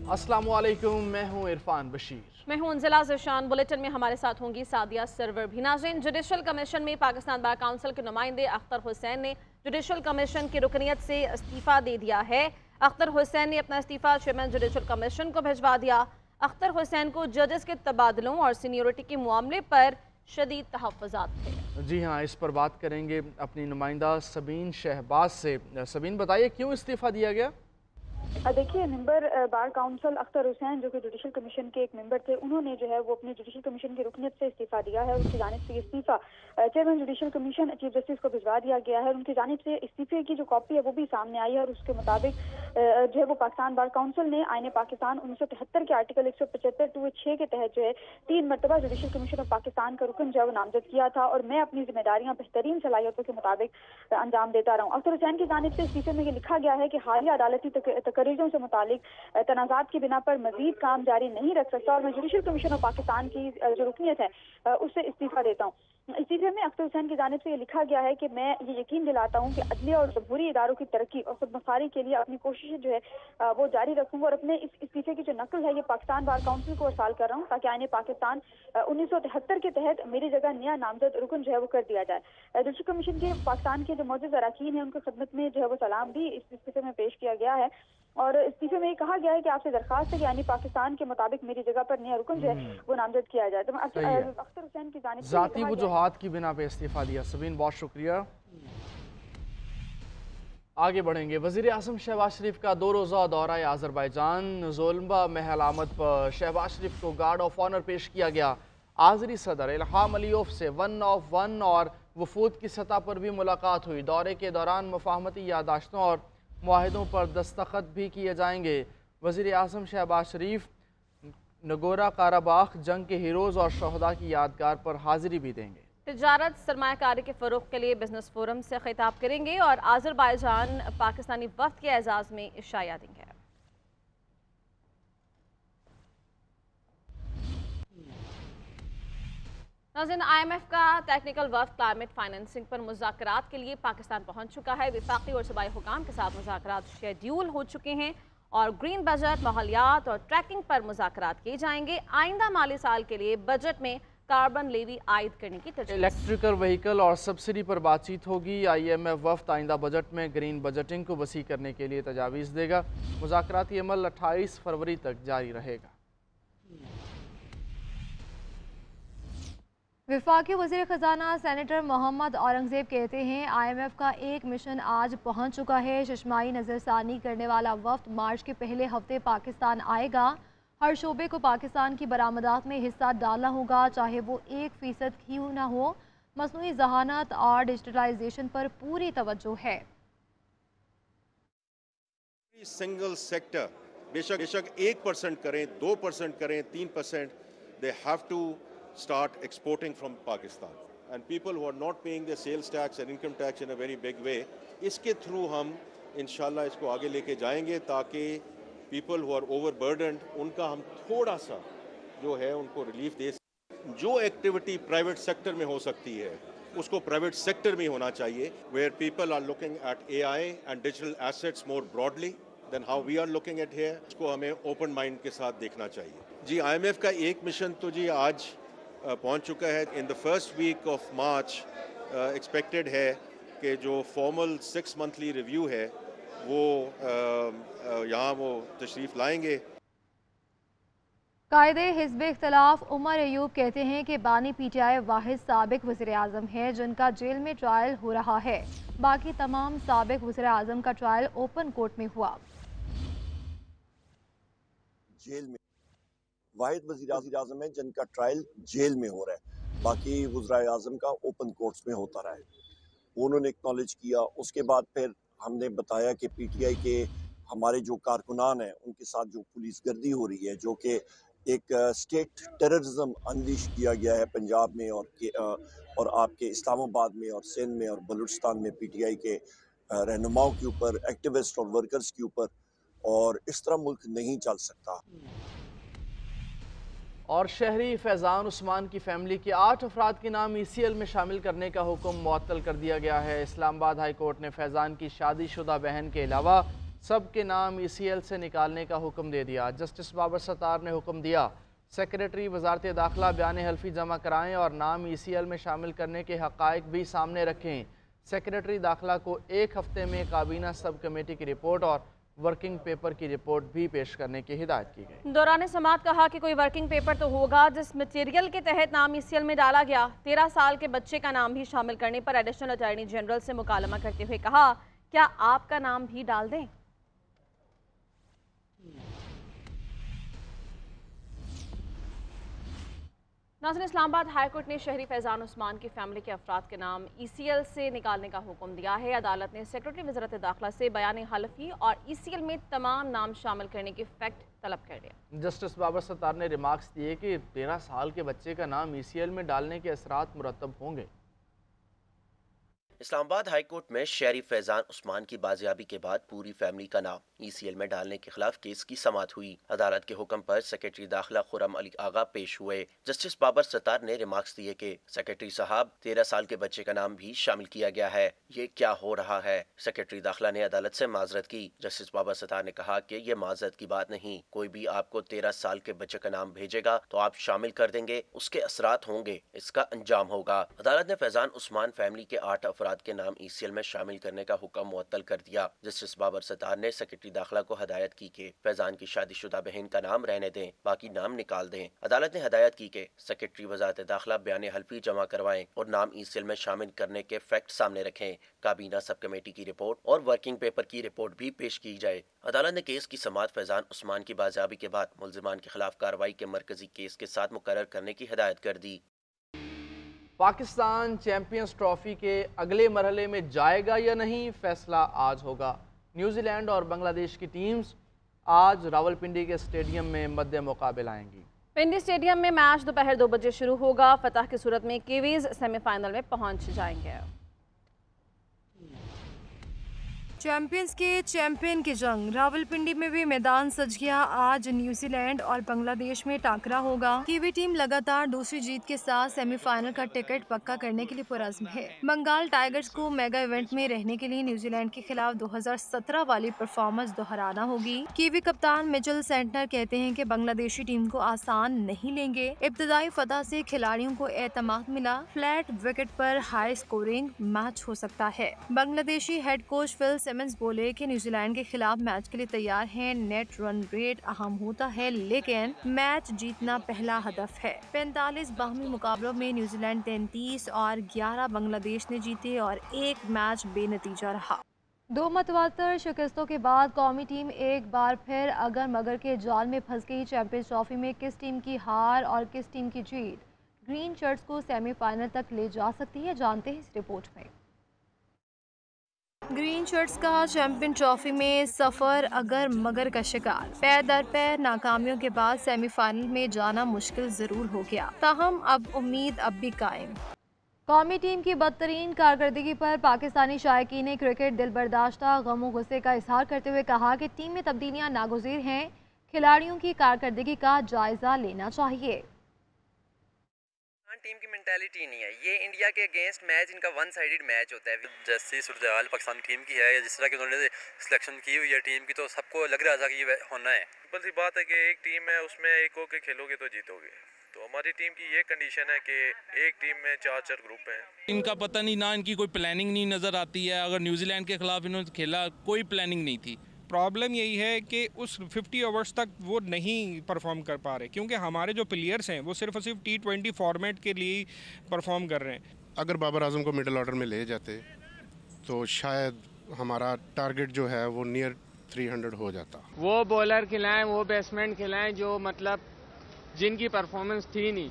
अस्सलामुअलैकुम, मैं हूं इरफान बशीर। मैं हूं अंजिला ज़शान। बुलेटिन में हमारे साथ होंगी सादिया सरवर भी। नाज़रीन, जुडिशल कमीशन में पाकिस्तान बार काउंसिल के नुमाइंदे अख्तर हुसैन ने जुडिशल कमीशन की रुकनीत से इस्तीफ़ा दे दिया है। अख्तर हुसैन ने अपना इस्तीफ़ा चेयरमैन जुडिशल कमीशन को भिजवा दिया। अख्तर हुसैन को जजेस के तबादलों और सीनियोरिटी के मामले पर शदीद तहफ़्फ़ुज़ात थे। जी हाँ, इस पर बात करेंगे अपनी नुमाइंदा सबीन शहबाज से। सबीन, बताइए क्यों इस्तीफ़ा दिया गया? देखिए, member bar council Akhtar Hussain जो कि जुडिशल कमीशन के एक मेंबर थे, उन्होंने जो है वो अपनी जुडिशल कमीशन की रुकनीत से इस्तीफा दिया है। उनकी जानिब से इस्तीफा chairman judicial commission chief justice को भिजवा दिया गया है। उनकी जानिब से इस्तीफे की जो कॉपी है वो भी सामने आई है और उसके मुताबिक जो है वो पाकिस्तान बार काउंसिल ने आईन पाकिस्तान 1973 के आर्टिकल 175(2)(6) के तहत जो है 3 मरतबा जुडिशल कमीशन ऑफ पाकिस्तान का रुकन जो है वो नामजद किया था और मैं अपनी जिम्मेदारियां बेहतरीन सलाहियतों के मुताबिक अंजाम देता रहा हूँ। अख्तर हुसैन की जानिब से इस्तीफे में ये लिखा गया है कि हालिया अदालती तकरीरों से मुतालिक तनाज़ात की बिना पर मजीद काम जारी नहीं रख सकता और मैं जुडिशल कमीशन ऑफ पाकिस्तान की जो रुकनीत है उससे इस्तीफा देता हूँ। इस्तीफे में अख्तर हुसैन की जानिब से ये लिखा गया है कि मैं ये यकीन दिलाता हूँ कि अदलिया और जमहूरी इदारों की तरक्की और खुदमुख्तारी के लिए अपनी कोशिशें जो है वो जारी रखूंगा और अपने इस इस्तीफे की जो नकल है ये पाकिस्तान बार काउंसिल को अरसाल कर रहा हूँ ताकि आईन पाकिस्तान 1973 के तहत मेरी जगह नया नामजद रुकन जो है वो कर दिया जाए। जुडिशल कमीशन के पाकिस्तान के जो मौजूद अरकान हैं उनकी खिदमत में जो है वो सलाम भी इस इस्तीफे में पेश किया गया है और इस्तीफे में कहा गया है कि आपसे दरखास्त है कि यानी पाकिस्तान के मुताबिक मेरी जगह पर नया रुकन जो है वो नामजद किया जाए। तो अख्तर हुसैन की जानिब से ज़ाती वजूहात की बिना पे इस्तीफा दिया। सबीन, बहुत शुक्रिया। आगे बढ़ेंगे। वज़ीर आज़म शहबाज शरीफ का 2 रोज़ा दौरा आज़रबाईजान। ज़ोलंबा महल आमद पर शहबाज शरीफ को गार्ड ऑफ ऑनर पेश किया गगा। आज़री सदर इल्हाम अलीयफ से 1 ऑफ 1 और वफूद की सतह पर भी मुलाकात हुई। दौरे के दौरान मुफाहमती यादाश्तों और मुआहिदों पर दस्तखत भी किए जाएंगे। वज़ीर आज़म शहबाज शरीफ नगोरा काराबाख जंग के हीरोज़ और शहदा की यादगार पर हाजिरी भी देंगे। तिजारत सरमायाकारी के फ़रोग़ के लिए बिजनेस फोरम से खिताब करेंगे और आज़रबाईजान पाकिस्तानी वफ़द के एजाज़ में इशाया देंगे। नाज़रीन, IMF का टेक्निकल वफ़द क्लाइमेट फाइनेंसिंग पर मुज़ाकरात के लिए पाकिस्तान पहुंच चुका है। वफाकी और सूबाई हुकाम के साथ मुज़ाकरात शेड्यूल हो चुके हैं और ग्रीन बजट, माहौलियात और ट्रैकिंग पर मुज़ाकरात किए जाएंगे। आइंदा माली साल के लिए बजट में कार्बन लेवी आयद करने की तजवीज़। इलेक्ट्रिकल व्हीकल और सब्सिडी पर बातचीत होगी। IMF वफ़द आइंदा बजट में ग्रीन बजटिंग को वसी करने के लिए तजावीज़ देगा। मुज़ाकराती अमल 28 फरवरी तक जारी रहेगा। वफाकी वज़ीर ख़जाना सेनेटर मोहम्मद औरंगज़ेब कहते हैं IMF का एक मिशन आज पहुंच चुका है। चश्माई नज़रसानी करने वाला वफ़द मार्च के पहले हफ्ते पाकिस्तान आएगा। हर शोबे को पाकिस्तान की बरामदात में हिस्सा डालना होगा, चाहे वो 1% क्यों ना हो। मसनूई ज़हानत और डिजिटलाइजेशन पर पूरी तवज्जो है। सिंगल सेक्टर बेशक 1% करें, 2% करें, 3%, they have to start exporting from Pakistan and people who are not paying their sales tax and income tax in a very big way, इसके थ्रू हम इंशाल्लाह इसको आगे लेके जाएंगे ताकि people who are overburdened उनका हम थोड़ा सा जो है उनको रिलीफ दे सकें। जो एक्टिविटी प्राइवेट सेक्टर में हो सकती है उसको प्राइवेट सेक्टर में होना चाहिए, where people are looking at AI and digital assets more broadly than how we are looking at here, इसको हमें ओपन माइंड के साथ देखना चाहिए। जी, IMF का एक मिशन तो जी आज पहुंच चुका है। In the first week of March expected है कि जो फॉर्मल 6 मंथली रिव्यू है वो यहाँ वो तशरीफ लाएंगे। कायदे हिज़्ब इख्तिलाफ उमर अयूब कहते हैं कि बानी PTI वाहिद साबिक वज़ीर आज़म है जिनका जेल में ट्रायल हो रहा है। बाकी तमाम साबिक वज़ीर आज़म का ट्रायल ओपन कोर्ट में हुआ। जेल में वाहिद वज़ीर आज़म है जिनका ट्रायल जेल में हो रहा है, बाकी वज़ीर आज़म का ओपन कोर्ट्स में होता रहा है। उन्होंने एक्नॉलेज किया। उसके बाद फिर हमने बताया कि PTI के हमारे जो कारकुनान हैं उनके साथ जो पुलिस गर्दी हो रही है, जो कि एक स्टेट टेररिज्म अनलिश किया गया है पंजाब में और आपके इस्लामाबाद में और सिंध में और बलूचिस्तान में PTI के रहनुमाओं के ऊपर, एक्टिविस्ट और वर्कर्स के ऊपर, और इस तरह मुल्क नहीं चल सकता। और शहरी फैज़ान उस्मान की फैमिली के 8 अफराद के नाम ECL में शामिल करने का हुक्म मुअत्तल कर दिया गया है। इस्लामाबाद हाई कोर्ट ने फैज़ान की शादीशुदा बहन के अलावा सब के नाम ECL से निकालने का हुक्म दे दिया। जस्टिस बाबर सत्तार ने हुक्म दिया सेक्रेटरी वजारत दाखिला बयान हल्फी जमा कराएं और नाम ECL में शामिल करने के हक़ाइक़ भी सामने रखें। सेक्रेटरी दाखिला को 1 हफ्ते में काबीना सब कमेटी की रिपोर्ट और वर्किंग पेपर की रिपोर्ट भी पेश करने की हिदायत की गई। दौरान समाअत कहा कि कोई वर्किंग पेपर तो होगा जिस मटेरियल के तहत नाम ECL में डाला गया। 13 साल के बच्चे का नाम भी शामिल करने पर एडिशनल अटॉर्नी जनरल से मुकालमा करते हुए कहा, क्या आपका नाम भी डाल दें? नाज़रीन, इस्लामाबाद हाईकोर्ट ने शहरी फैज़ान उस्मान की फैमिली के अफराद के नाम ECL से निकालने का हुक्म दिया है। अदालत ने सेक्रेटरी वज़ारत दाखिला से बयान हल्फी और ECL में तमाम नाम शामिल करने के फैक्ट तलब कर दिया। जस्टिस बाबर सत्तार ने रिमार्क्स दिए कि 13 साल के बच्चे का नाम ECL में डालने के असरात मुरतब होंगे। इस्लामाबाद हाईकोर्ट में शहरी फैजान उस्मान की बाजियाबी के बाद पूरी फैमिली का नाम ECL में डालने के खिलाफ केस की समाअत हुई। अदालत के हुक्म पर सेक्रेटरी दाखिला खुर्रम अली आगा पेश हुए। जस्टिस बाबर सत्तार ने रिमार्क्स दिए कि सेक्रेटरी साहब 13 साल के बच्चे का नाम भी शामिल किया गया है, ये क्या हो रहा है। सेक्रेटरी दाखिला ने अदालत से माजरत की। जस्टिस बाबर सत्तार ने कहा कि ये माजरत की बात नहीं, कोई भी आपको 13 साल के बच्चे का नाम भेजेगा तो आप शामिल कर देंगे, उसके असरात होंगे, इसका अंजाम होगा। अदालत ने फैजान उस्मान फैमिली के 8 अफराद के नाम ECL में शामिल करने का हुक्म मुअत्तल कर दिया। जस्टिस बाबर सत्तार ने सेक्रेटरी दाखिला को हदायत की कि फैजान की शादीशुदा बहन का नाम रहने दें, बाकी नाम निकाल दें। अदालत ने हदायत की कि सेक्रेटरी वजारत दाखिला बयान हल्फी जमा करवाएं और नाम ECL में शामिल करने के फैक्ट सामने रखें। काबीना सब कमेटी की रिपोर्ट और वर्किंग पेपर की रिपोर्ट भी पेश की जाए। अदालत ने केस की समाअत फैजान उस्मान की बाजियाबी के बाद मुल्जिमान के खिलाफ कार्रवाई के मरकजी केस के साथ मुकर्रर करने की हिदायत कर दी। पाकिस्तान चैंपियंस ट्रॉफी के अगले मरहले में जाएगा या नहीं, फैसला आज होगा। न्यूजीलैंड और बांग्लादेश की टीम्स आज रावलपिंडी के स्टेडियम में मद्दे मुकाबले आएंगी। पिंडी स्टेडियम में मैच दोपहर 2 बजे शुरू होगा। फतह की सूरत में कीवीज सेमीफाइनल में पहुंच जाएंगे। चैंपियंस के चैंपियन की जंग रावलपिंडी में भी मैदान सज गया। आज न्यूजीलैंड और बांग्लादेश में टाकरा होगा। कीवी टीम लगातार दूसरी जीत के साथ सेमीफाइनल का टिकट पक्का करने के लिए पुरज़्म है। बंगाल टाइगर्स को मेगा इवेंट में रहने के लिए न्यूजीलैंड के खिलाफ 2017 वाली परफॉर्मेंस दोहराना होगी। कीवी कप्तान मिचेल सेंटनर कहते हैं कि बांग्लादेशी टीम को आसान नहीं लेंगे। इब्तदाई फतह से खिलाड़ियों को एतमाद मिला। फ्लैट विकेट पर हाई स्कोरिंग मैच हो सकता है। Bangladeshi head coach Phil Simmons बोले कि न्यूजीलैंड के खिलाफ मैच के लिए तैयार हैं। नेट रन रेट अहम होता है, लेकिन मैच जीतना पहला हदफ है। 45 बाहमी मुकाबलों में न्यूजीलैंड 33 और 11 बांग्लादेश ने जीते और एक मैच बेनतीजा रहा। 2 मतवातर शिकस्तों के बाद कौमी टीम एक बार फिर अगर मगर के जाल में फंस गई। चैंपियंस ट्रॉफी में किस टीम की हार और किस टीम की जीत ग्रीन शर्ट्स को सेमीफाइनल तक ले जा सकती है, जानते हैं इस रिपोर्ट में। ग्रीन शर्ट्स का चैंपियन ट्रॉफी में सफर अगर मगर का शिकार। पैर दर पैर नाकामियों के बाद सेमीफाइनल में जाना मुश्किल जरूर हो गया, ताहम अब उम्मीद अब भी कायम। कौमी टीम की बदतरीन कारकर्दगी पर पाकिस्तानी शायकीन ने क्रिकेट दिल बर्दाश्ता गमो गुस्से का इजहार करते हुए कहा कि टीम में तब्दीलियां नागुज़ीर हैं, खिलाड़ियों की कारकर्दगी का जायजा लेना चाहिए। टीम की मेंटालिटी नहीं है, ये इंडिया के अगेंस्ट मैच इनका वन साइडेड मैच होता है। जैसी सूरत पाकिस्तान टीम की है, जिस तरह की उन्होंने सिलेक्शन की हुई है टीम की, तो सबको लग रहा था कि ये होना है। सिंपल सी बात है कि एक टीम है, उसमें एक होके खेलोगे तो जीतोगे। तो हमारी टीम की ये कंडीशन है कि एक टीम में 4-4 ग्रुप हैं। इनका पता नहीं ना, इनकी कोई प्लानिंग नहीं नज़र आती है। अगर न्यूजीलैंड के खिलाफ इन्होंने खेला, कोई प्लानिंग नहीं थी। प्रॉब्लम यही है कि उस 50 ओवर्स तक वो नहीं परफॉर्म कर पा रहे, क्योंकि हमारे जो प्लेयर्स हैं वो सिर्फ और सिर्फ T20 फॉर्मेट के लिए परफॉर्म कर रहे हैं। अगर बाबर आजम को मिडिल ऑर्डर में ले जाते तो शायद हमारा टारगेट जो है वो नियर 300 हो जाता। वो बॉलर खिलाएं, वो बैट्समैन खिलाएं जो मतलब जिनकी परफॉर्मेंस थी नहीं।